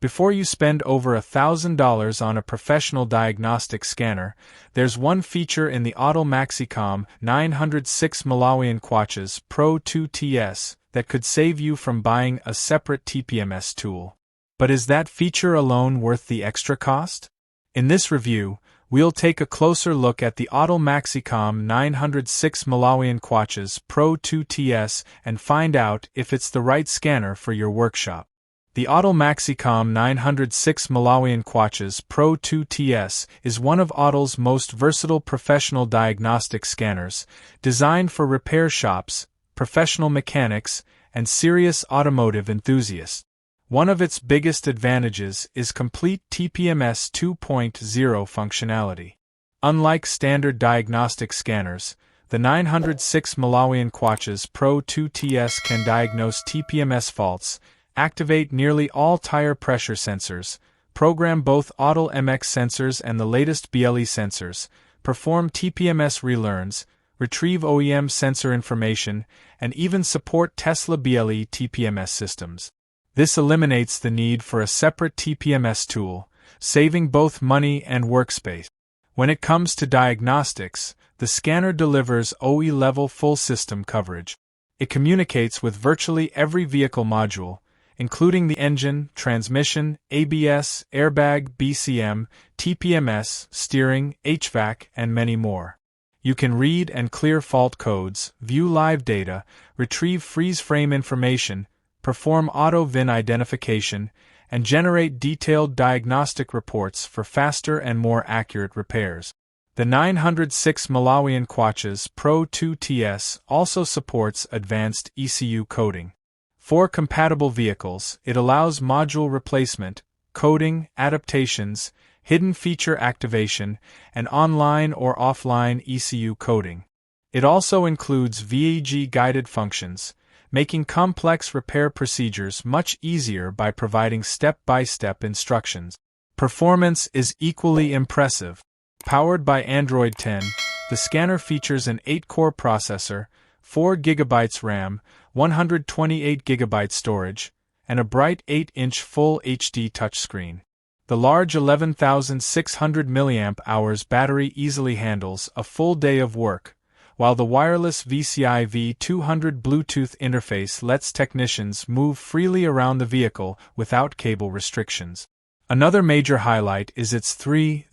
Before you spend over $1,000 on a professional diagnostic scanner, there's one feature in the Autel MaxiCOM MK906 PRO2-TS that could save you from buying a separate TPMS tool. But is that feature alone worth the extra cost? In this review, we'll take a closer look at the Autel MaxiCOM MK906 PRO2-TS and find out if it's the right scanner for your workshop. The Autel MaxiCOM MK906 PRO2-TS is one of Autel's most versatile professional diagnostic scanners, designed for repair shops, professional mechanics, and serious automotive enthusiasts. One of its biggest advantages is complete TPMS 2.0 functionality. Unlike standard diagnostic scanners, the 906 PRO2-TS can diagnose TPMS faults, activate nearly all tire pressure sensors, program both Autel MX sensors and the latest BLE sensors, perform TPMS relearns, retrieve OEM sensor information, and even support Tesla BLE TPMS systems. This eliminates the need for a separate TPMS tool, saving both money and workspace. When it comes to diagnostics, the scanner delivers OE-level full system coverage. It communicates with virtually every vehicle module, including the engine, transmission, ABS, airbag, BCM, TPMS, steering, HVAC, and many more. You can read and clear fault codes, view live data, retrieve freeze frame information, perform auto VIN identification, and generate detailed diagnostic reports for faster and more accurate repairs. The 906 PRO2-TS also supports advanced ECU coding. For compatible vehicles, it allows module replacement, coding, adaptations, hidden feature activation, and online or offline ECU coding. It also includes VAG guided functions, making complex repair procedures much easier by providing step-by-step instructions. Performance is equally impressive. Powered by Android 10, the scanner features an 8-core processor, 4 GB RAM, 128 GB storage, and a bright 8-inch Full HD touchscreen. The large 11,600 mAh battery easily handles a full day of work, while the wireless VCI V200 Bluetooth interface lets technicians move freely around the vehicle without cable restrictions. Another major highlight is its 3000+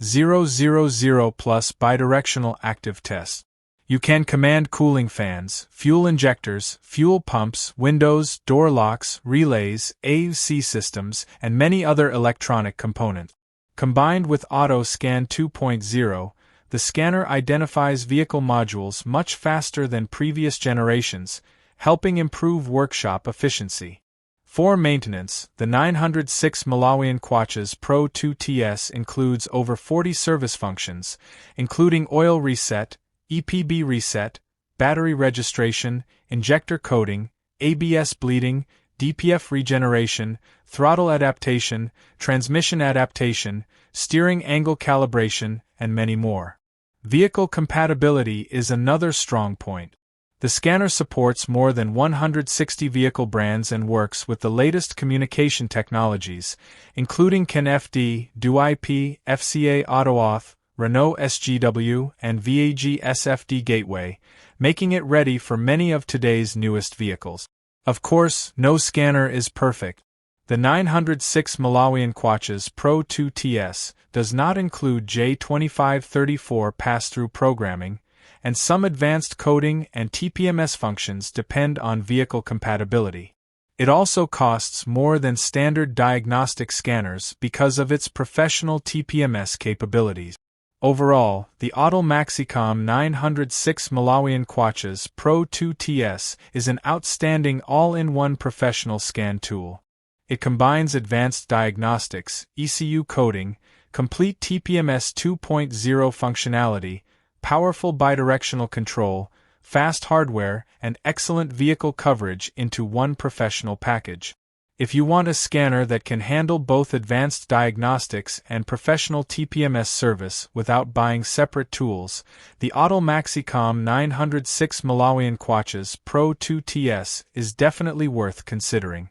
bidirectional active test. You can command cooling fans, fuel injectors, fuel pumps, windows, door locks, relays, AUC systems, and many other electronic components. Combined with Auto Scan 2.0, the scanner identifies vehicle modules much faster than previous generations, helping improve workshop efficiency. For maintenance, the 906 PRO2-TS includes over 40 service functions, including oil reset, EPB reset, battery registration, injector coding, ABS bleeding, DPF regeneration, throttle adaptation, transmission adaptation, steering angle calibration, and many more. Vehicle compatibility is another strong point. The scanner supports more than 160 vehicle brands and works with the latest communication technologies, including CAN-FD, DoIP, FCA AutoAuth, Renault SGW, and VAG SFD Gateway, making it ready for many of today's newest vehicles. Of course, no scanner is perfect. The 906 PRO2-TS does not include J2534 pass-through programming, and some advanced coding and TPMS functions depend on vehicle compatibility. It also costs more than standard diagnostic scanners because of its professional TPMS capabilities. Overall, the Autel MaxiCOM 906 PRO2-TS is an outstanding all-in-one professional scan tool. It combines advanced diagnostics, ECU coding, complete TPMS 2.0 functionality, powerful bidirectional control, fast hardware, and excellent vehicle coverage into one professional package. If you want a scanner that can handle both advanced diagnostics and professional TPMS service without buying separate tools, the Autel MaxiCOM 906 PRO2-TS is definitely worth considering.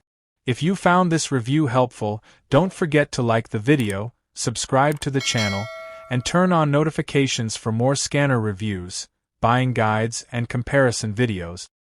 If you found this review helpful, don't forget to like the video, subscribe to the channel, and turn on notifications for more scanner reviews, buying guides, and comparison videos.